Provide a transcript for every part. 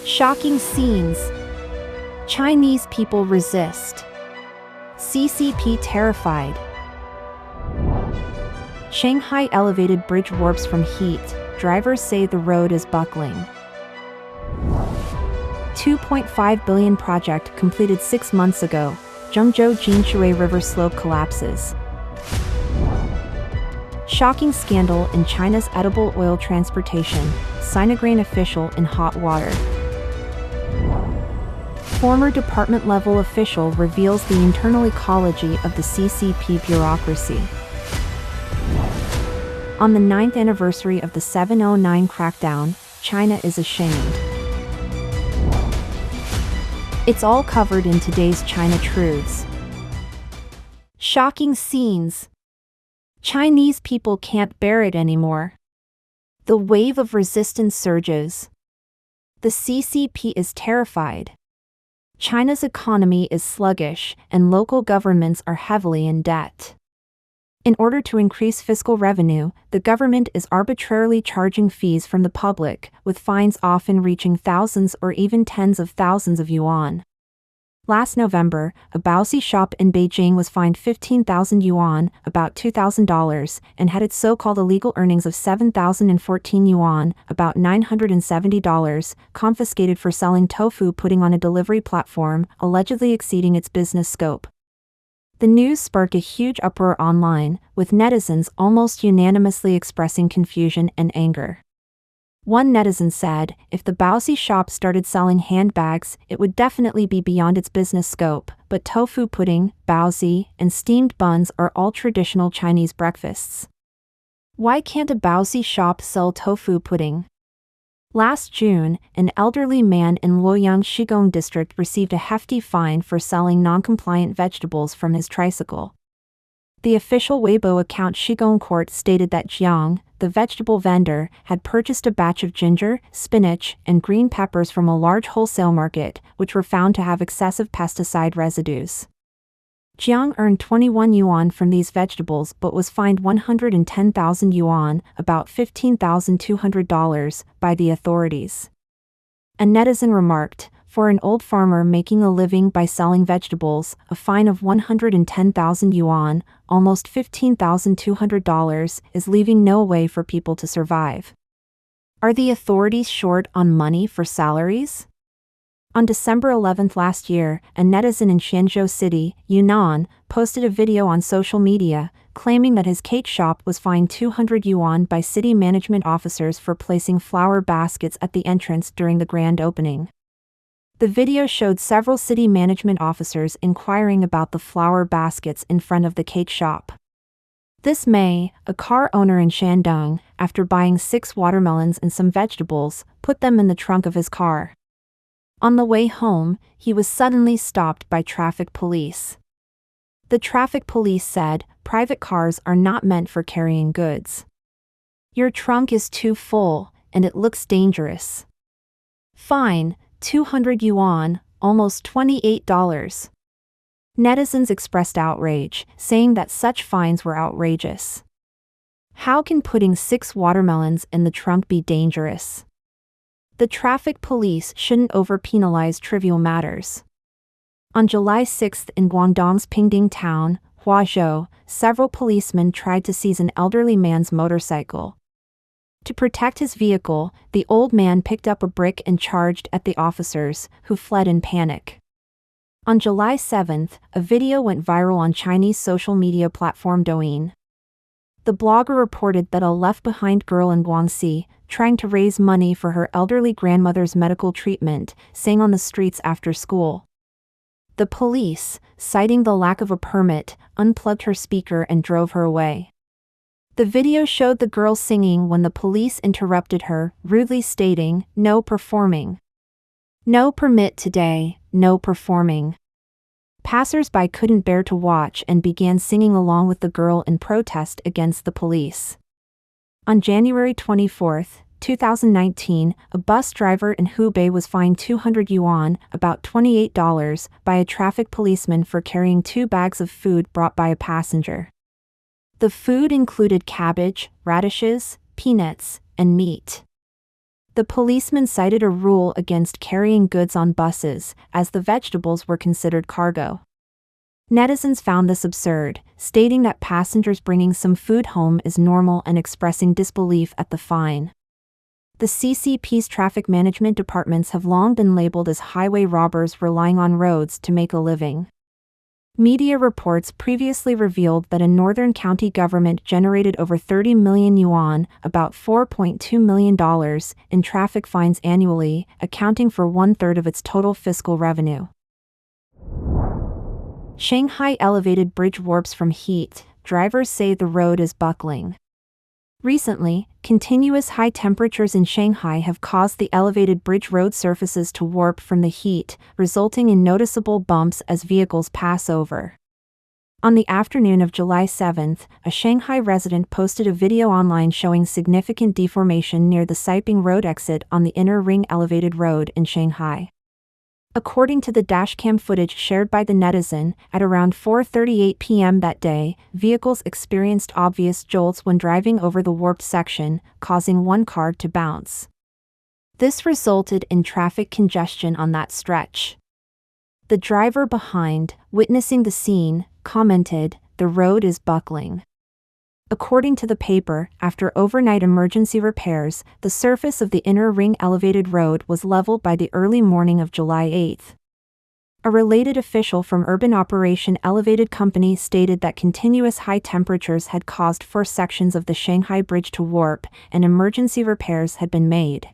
Shocking scenes. Chinese people resist. CCP terrified. Shanghai elevated bridge warps from heat. Drivers say the road is buckling. 2.5 billion project completed 6 months ago. Zhengzhou Jinshui river slope collapses. Shocking scandal in China's edible oil transportation. Sinograin official in hot water. Former department-level official reveals the internal ecology of the CCP bureaucracy. On the 9th anniversary of the 709 crackdown, China is ashamed. It's all covered in today's China Truths. Shocking scenes. Chinese people can't bear it anymore. The wave of resistance surges. The CCP is terrified. China's economy is sluggish, and local governments are heavily in debt. In order to increase fiscal revenue, the government is arbitrarily charging fees from the public, with fines often reaching thousands or even tens of thousands of yuan. Last November, a Baozi shop in Beijing was fined 15,000 yuan, about $2,000, and had its so-called illegal earnings of 7,014 yuan, about $970, confiscated for selling tofu pudding on a delivery platform, allegedly exceeding its business scope. The news sparked a huge uproar online, with netizens almost unanimously expressing confusion and anger. One netizen said, if the Baozi shop started selling handbags, it would definitely be beyond its business scope, but tofu pudding, baozi, and steamed buns are all traditional Chinese breakfasts. Why can't a Baozi shop sell tofu pudding? Last June, an elderly man in Luoyang Shigong district received a hefty fine for selling non-compliant vegetables from his tricycle. The official Weibo account Shigong Court stated that Jiang, the vegetable vendor, had purchased a batch of ginger, spinach, and green peppers from a large wholesale market, which were found to have excessive pesticide residues. Jiang earned 21 yuan from these vegetables but was fined 110,000 yuan, about $15,200, by the authorities. A netizen remarked, for an old farmer making a living by selling vegetables, a fine of 110,000 yuan, almost $15,200, is leaving no way for people to survive. Are the authorities short on money for salaries? On December 11 last year, a netizen in Zhengzhou City, Hunan, posted a video on social media, claiming that his cake shop was fined 200 yuan by city management officers for placing flower baskets at the entrance during the grand opening. The video showed several city management officers inquiring about the flower baskets in front of the cake shop. This May, a car owner in Shandong, after buying 6 watermelons and some vegetables, put them in the trunk of his car. On the way home, he was suddenly stopped by traffic police. The traffic police said, "Private cars are not meant for carrying goods. Your trunk is too full, and it looks dangerous. Fine, 200 yuan, almost $28. Netizens expressed outrage, saying that such fines were outrageous. How can putting 6 watermelons in the trunk be dangerous? The traffic police shouldn't over-penalize trivial matters. On July 6 in Guangdong's Pingding town, Huazhou, several policemen tried to seize an elderly man's motorcycle. To protect his vehicle, the old man picked up a brick and charged at the officers, who fled in panic. On July 7, a video went viral on Chinese social media platform Douyin. The blogger reported that a left-behind girl in Guangxi, trying to raise money for her elderly grandmother's medical treatment, sang on the streets after school. The police, citing the lack of a permit, unplugged her speaker and drove her away. The video showed the girl singing when the police interrupted her, rudely stating, "No performing. No permit today, no performing." Passers-by couldn't bear to watch and began singing along with the girl in protest against the police. On January 24, 2019, a bus driver in Hubei was fined 200 yuan, about $28, by a traffic policeman for carrying 2 bags of food brought by a passenger. The food included cabbage, radishes, peanuts, and meat. The policeman cited a rule against carrying goods on buses, as the vegetables were considered cargo. Netizens found this absurd, stating that passengers bringing some food home is normal and expressing disbelief at the fine. The CCP's traffic management departments have long been labeled as highway robbers relying on roads to make a living. Media reports previously revealed that a northern county government generated over 30 million yuan, about $4.2 million, in traffic fines annually, accounting for one-third of its total fiscal revenue. Shanghai elevated bridge warps from heat. Drivers say the road is buckling. Recently, continuous high temperatures in Shanghai have caused the elevated bridge road surfaces to warp from the heat, resulting in noticeable bumps as vehicles pass over. On the afternoon of July 7th, a Shanghai resident posted a video online showing significant deformation near the Siping Road exit on the Inner Ring Elevated Road in Shanghai. According to the dashcam footage shared by the netizen, at around 4:38 p.m. that day, vehicles experienced obvious jolts when driving over the warped section, causing one car to bounce. This resulted in traffic congestion on that stretch. The driver behind, witnessing the scene, commented, "The road is buckling." According to the paper, after overnight emergency repairs, the surface of the Inner Ring Elevated Road was leveled by the early morning of July 8. A related official from Urban Operation Elevated Company stated that continuous high temperatures had caused 4 sections of the Shanghai Bridge to warp, and emergency repairs had been made.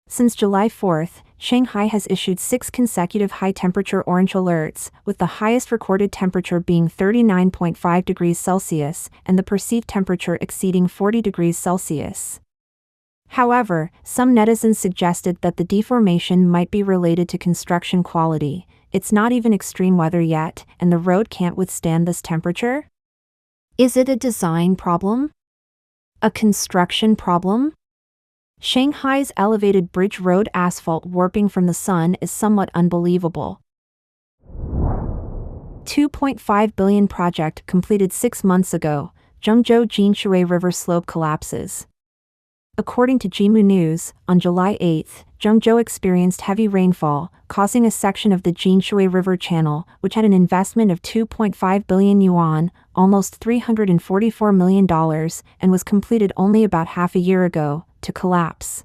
Since July 4, Shanghai has issued 6 consecutive high-temperature orange alerts, with the highest recorded temperature being 39.5 degrees Celsius and the perceived temperature exceeding 40 degrees Celsius. However, some netizens suggested that the deformation might be related to construction quality. It's not even extreme weather yet, and the road can't withstand this temperature? Is it a design problem? A construction problem? Shanghai's elevated bridge road asphalt warping from the sun is somewhat unbelievable. 2.5 billion project completed 6 months ago, Zhengzhou Jinshui River slope collapses. According to Jimu News, on July 8, Zhengzhou experienced heavy rainfall, causing a section of the Jinshui River channel, which had an investment of 2.5 billion yuan, almost $344 million, and was completed only about half a year ago, to collapse.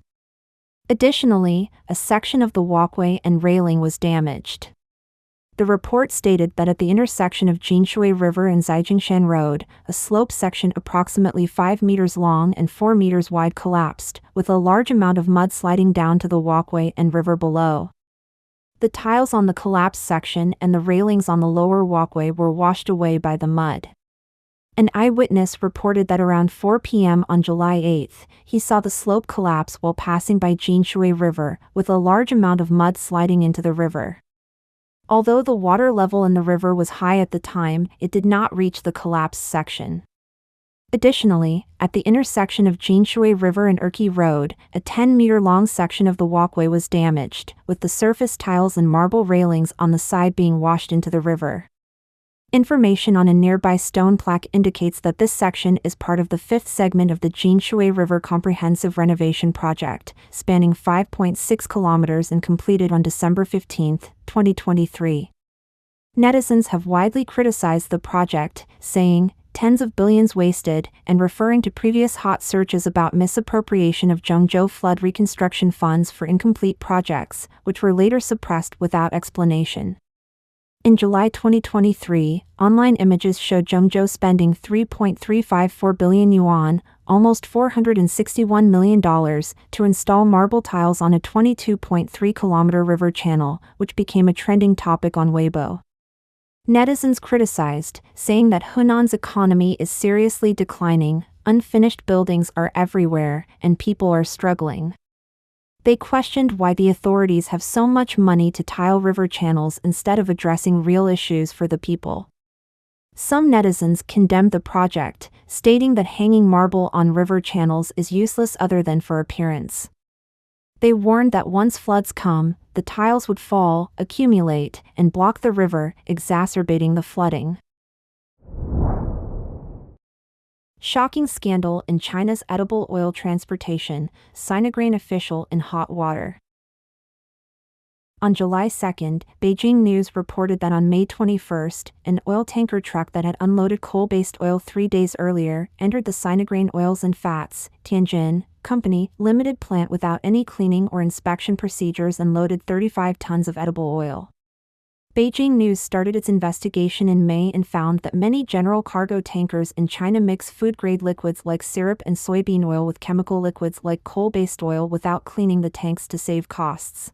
Additionally, a section of the walkway and railing was damaged. The report stated that at the intersection of Jinshui River and Zhengzhou Road, a slope section approximately 5 meters long and 4 meters wide collapsed, with a large amount of mud sliding down to the walkway and river below. The tiles on the collapsed section and the railings on the lower walkway were washed away by the mud. An eyewitness reported that around 4 p.m. on July 8, he saw the slope collapse while passing by Jinshui River, with a large amount of mud sliding into the river. Although the water level in the river was high at the time, it did not reach the collapsed section. Additionally, at the intersection of Jinshui River and Erqi Road, a 10-meter-long section of the walkway was damaged, with the surface tiles and marble railings on the side being washed into the river. Information on a nearby stone plaque indicates that this section is part of the 5th segment of the Jinshui River Comprehensive Renovation Project, spanning 5.6 kilometers and completed on December 15, 2023. Netizens have widely criticized the project, saying, "Tens of billions wasted," and referring to previous hot searches about misappropriation of Zhengzhou flood reconstruction funds for incomplete projects, which were later suppressed without explanation. In July 2023, online images showed Zhengzhou spending 3.354 billion yuan, almost $461 million, to install marble tiles on a 22.3-kilometer river channel, which became a trending topic on Weibo. Netizens criticized, saying that Hunan's economy is seriously declining, unfinished buildings are everywhere, and people are struggling. They questioned why the authorities have so much money to tile river channels instead of addressing real issues for the people. Some netizens condemned the project, stating that hanging marble on river channels is useless other than for appearance. They warned that once floods come, the tiles would fall, accumulate, and block the river, exacerbating the flooding. Shocking scandal in China's edible oil transportation, Sinograin official in hot water. On July 2, Beijing News reported that on May 21, an oil tanker truck that had unloaded coal-based oil 3 days earlier entered the Sinograin Oils and Fats, Tianjin, Company, Limited plant without any cleaning or inspection procedures and loaded 35 tons of edible oil. Beijing News started its investigation in May and found that many general cargo tankers in China mix food-grade liquids like syrup and soybean oil with chemical liquids like coal-based oil without cleaning the tanks to save costs.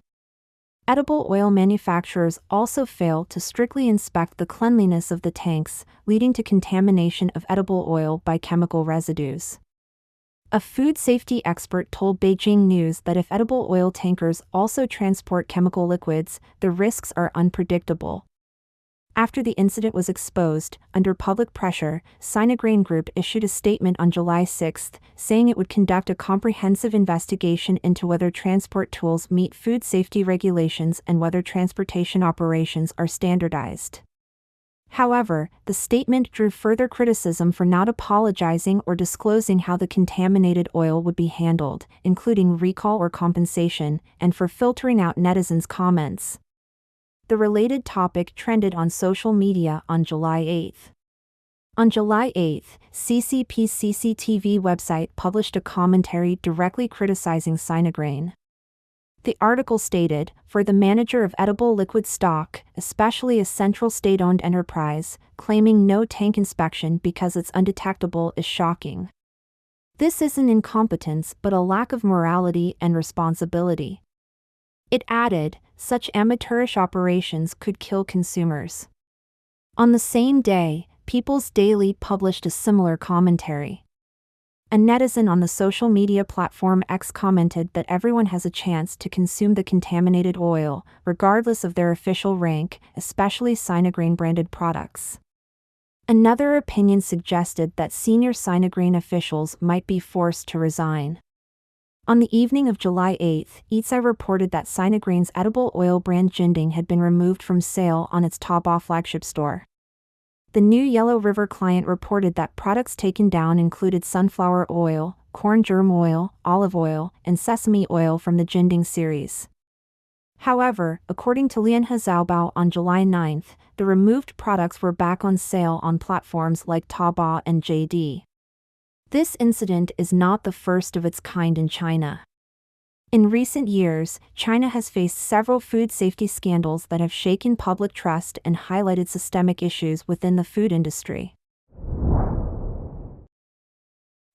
Edible oil manufacturers also fail to strictly inspect the cleanliness of the tanks, leading to contamination of edible oil by chemical residues. A food safety expert told Beijing News that if edible oil tankers also transport chemical liquids, the risks are unpredictable. After the incident was exposed, under public pressure, Sinograin Group issued a statement on July 6, saying it would conduct a comprehensive investigation into whether transport tools meet food safety regulations and whether transportation operations are standardized. However, the statement drew further criticism for not apologizing or disclosing how the contaminated oil would be handled, including recall or compensation, and for filtering out netizens' comments. The related topic trended on social media on July 8. On July 8, CCP's CCTV website published a commentary directly criticizing Sinograin. The article stated, "For the manager of edible liquid stock, especially a central state-owned enterprise, claiming no tank inspection because it's undetectable is shocking. This isn't incompetence but a lack of morality and responsibility." It added, "Such amateurish operations could kill consumers." On the same day, People's Daily published a similar commentary. A netizen on the social media platform X commented that everyone has a chance to consume the contaminated oil, regardless of their official rank, especially Sinograin-branded products. Another opinion suggested that senior Sinograin officials might be forced to resign. On the evening of July 8, Eatsai reported that Sinograin's edible oil brand Jinding had been removed from sale on its Taobao flagship store. The new Yellow River client reported that products taken down included sunflower oil, corn germ oil, olive oil, and sesame oil from the Jinding series. However, according to Lian Hezaobao on July 9, the removed products were back on sale on platforms like Taobao and JD. This incident is not the first of its kind in China. In recent years, China has faced several food safety scandals that have shaken public trust and highlighted systemic issues within the food industry.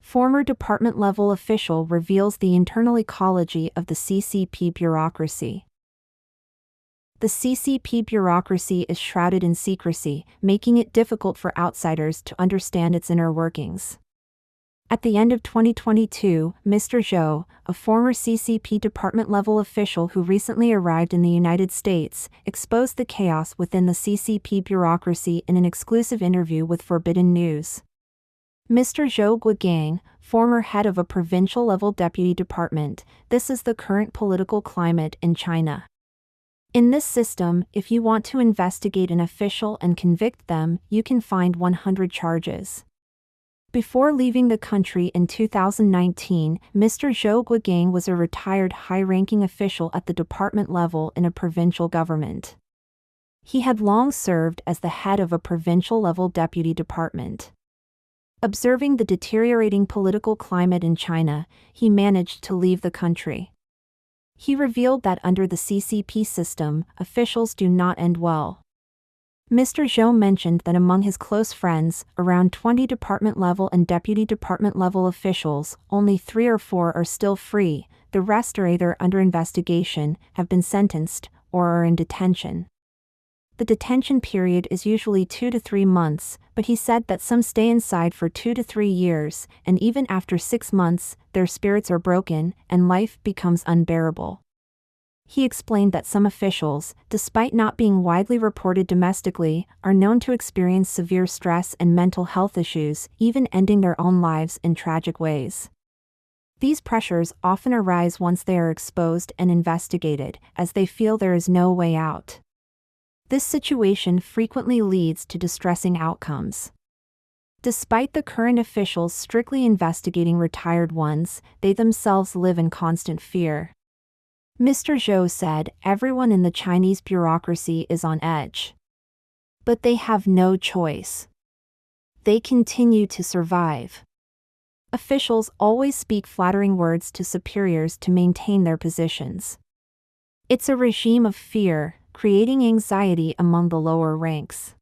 Former department-level official reveals the internal ecology of the CCP bureaucracy. The CCP bureaucracy is shrouded in secrecy, making it difficult for outsiders to understand its inner workings. At the end of 2022, Mr. Zhou, a former CCP department-level official who recently arrived in the United States, exposed the chaos within the CCP bureaucracy in an exclusive interview with Forbidden News. Mr. Zhou Guogang, former head of a provincial-level deputy department, this is the current political climate in China. In this system, if you want to investigate an official and convict them, you can find 100 charges. Before leaving the country in 2019, Mr. Zhou Guogang was a retired high-ranking official at the department level in a provincial government. He had long served as the head of a provincial-level deputy department. Observing the deteriorating political climate in China, he managed to leave the country. He revealed that under the CCP system, officials do not end well. Mr. Zhou mentioned that among his close friends, around 20 department-level and deputy department-level officials, only 3 or 4 are still free, the rest are either under investigation, have been sentenced, or are in detention. The detention period is usually 2 to 3 months, but he said that some stay inside for 2 to 3 years, and even after 6 months, their spirits are broken, and life becomes unbearable. He explained that some officials, despite not being widely reported domestically, are known to experience severe stress and mental health issues, even ending their own lives in tragic ways. These pressures often arise once they are exposed and investigated, as they feel there is no way out. This situation frequently leads to distressing outcomes. Despite the current officials strictly investigating retired ones, they themselves live in constant fear. Mr. Zhou said everyone in the Chinese bureaucracy is on edge. But they have no choice. They continue to survive. Officials always speak flattering words to superiors to maintain their positions. It's a regime of fear, creating anxiety among the lower ranks.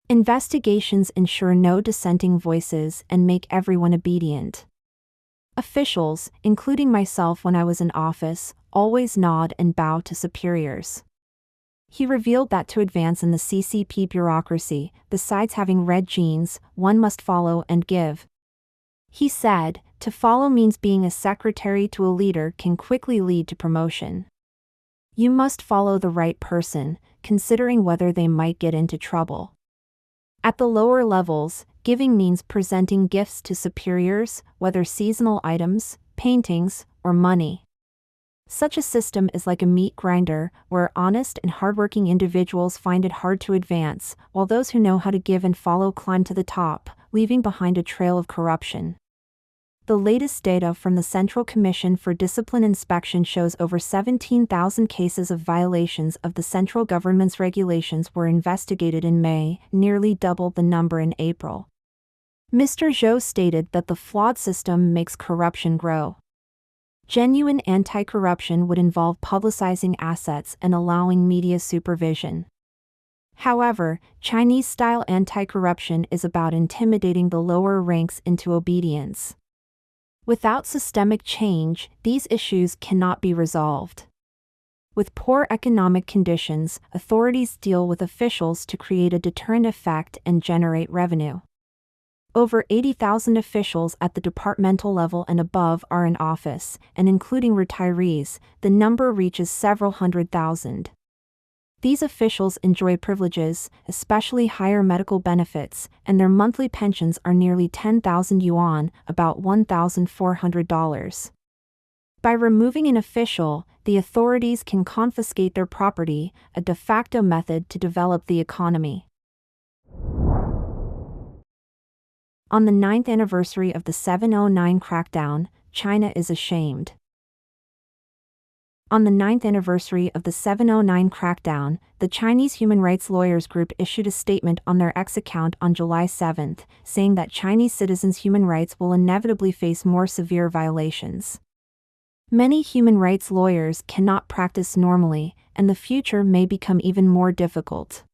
Investigations ensure no dissenting voices and make everyone obedient. Officials, including myself when I was in office, always nod and bow to superiors. He revealed that to advance in the CCP bureaucracy, besides having red jeans, one must follow and give. He said, to follow means being a secretary to a leader can quickly lead to promotion. You must follow the right person, considering whether they might get into trouble. At the lower levels, giving means presenting gifts to superiors, whether seasonal items, paintings, or money. Such a system is like a meat grinder, where honest and hardworking individuals find it hard to advance, while those who know how to give and follow climb to the top, leaving behind a trail of corruption. The latest data from the Central Commission for Discipline Inspection shows over 17,000 cases of violations of the central government's regulations were investigated in May, nearly double the number in April. Mr. Zhou stated that the flawed system makes corruption grow. Genuine anti-corruption would involve publicizing assets and allowing media supervision. However, Chinese-style anti-corruption is about intimidating the lower ranks into obedience. Without systemic change, these issues cannot be resolved. With poor economic conditions, authorities deal with officials to create a deterrent effect and generate revenue. Over 80,000 officials at the departmental level and above are in office, and including retirees, the number reaches several hundred thousand. These officials enjoy privileges, especially higher medical benefits, and their monthly pensions are nearly 10,000 yuan, about $1,400. By removing an official, the authorities can confiscate their property, a de facto method to develop the economy. On the 9th anniversary of the 709 crackdown, China is ashamed. On the 9th anniversary of the 709 crackdown, the Chinese Human Rights Lawyers Group issued a statement on their X account on July 7, saying that Chinese citizens' human rights will inevitably face more severe violations. Many human rights lawyers cannot practice normally, and the future may become even more difficult.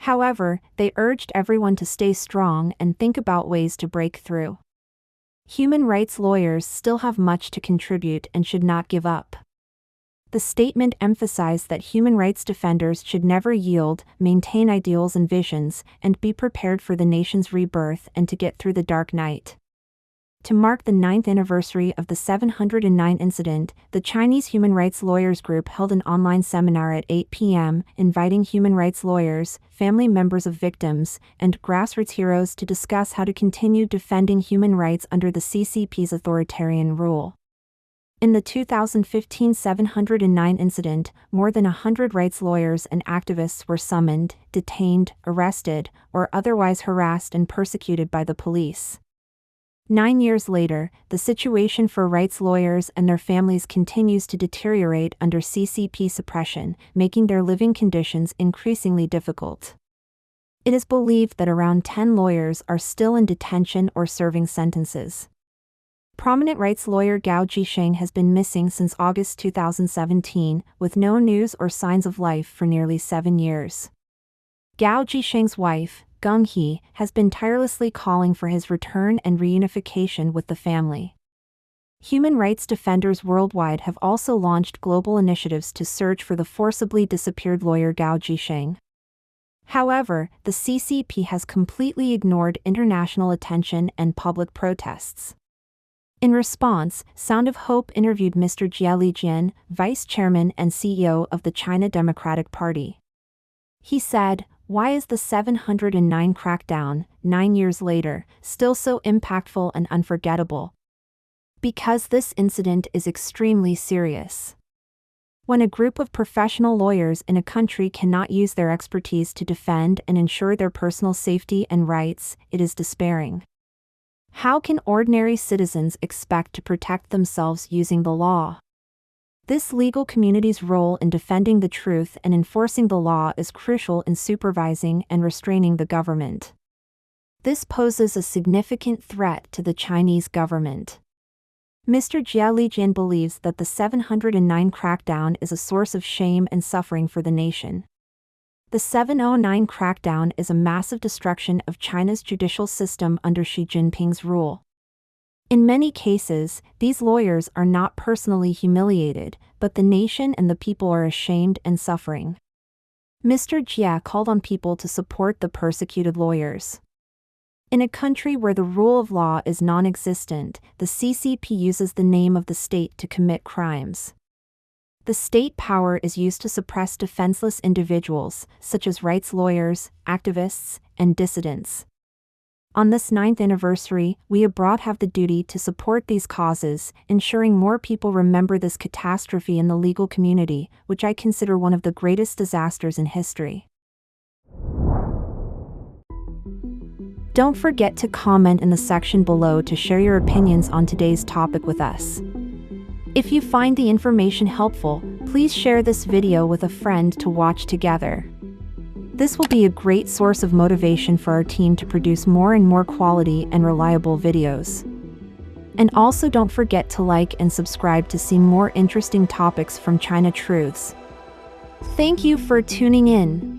However, they urged everyone to stay strong and think about ways to break through. Human rights lawyers still have much to contribute and should not give up. The statement emphasized that human rights defenders should never yield, maintain ideals and visions, and be prepared for the nation's rebirth and to get through the dark night. To mark the 9th anniversary of the 709 incident, the Chinese Human Rights Lawyers Group held an online seminar at 8 p.m., inviting human rights lawyers, family members of victims, and grassroots heroes to discuss how to continue defending human rights under the CCP's authoritarian rule. In the 2015 709 incident, more than 100 rights lawyers and activists were summoned, detained, arrested, or otherwise harassed and persecuted by the police. 9 years later, the situation for rights lawyers and their families continues to deteriorate under CCP suppression, making their living conditions increasingly difficult. It is believed that around 10 lawyers are still in detention or serving sentences. Prominent rights lawyer Gao Jisheng has been missing since August 2017, with no news or signs of life for nearly 7 years. Gao Jisheng's wife, Geng He, has been tirelessly calling for his return and reunification with the family. Human rights defenders worldwide have also launched global initiatives to search for the forcibly disappeared lawyer Gao Jisheng. However, the CCP has completely ignored international attention and public protests. In response, Sound of Hope interviewed Mr. Jia Lijian, vice chairman and CEO of the China Democratic Party. He said, "Why is the 709 crackdown, 9 years later, still so impactful and unforgettable? Because this incident is extremely serious. When a group of professional lawyers in a country cannot use their expertise to defend and ensure their personal safety and rights, it is despairing. How can ordinary citizens expect to protect themselves using the law? This legal community's role in defending the truth and enforcing the law is crucial in supervising and restraining the government. This poses a significant threat to the Chinese government. Mr. Jia Lijian believes that the 709 crackdown is a source of shame and suffering for the nation. The 709 crackdown is a massive destruction of China's judicial system under Xi Jinping's rule. In many cases, these lawyers are not personally humiliated, but the nation and the people are ashamed and suffering. Mr. Jia called on people to support the persecuted lawyers. In a country where the rule of law is non-existent, the CCP uses the name of the state to commit crimes. The state power is used to suppress defenseless individuals, such as rights lawyers, activists, and dissidents. On this 9th anniversary, we abroad have the duty to support these causes, ensuring more people remember this catastrophe in the legal community, which I consider one of the greatest disasters in history. Don't forget to comment in the section below to share your opinions on today's topic with us. If you find the information helpful, please share this video with a friend to watch together. This will be a great source of motivation for our team to produce more and more quality and reliable videos. And also don't forget to like and subscribe to see more interesting topics from China Truths. Thank you for tuning in.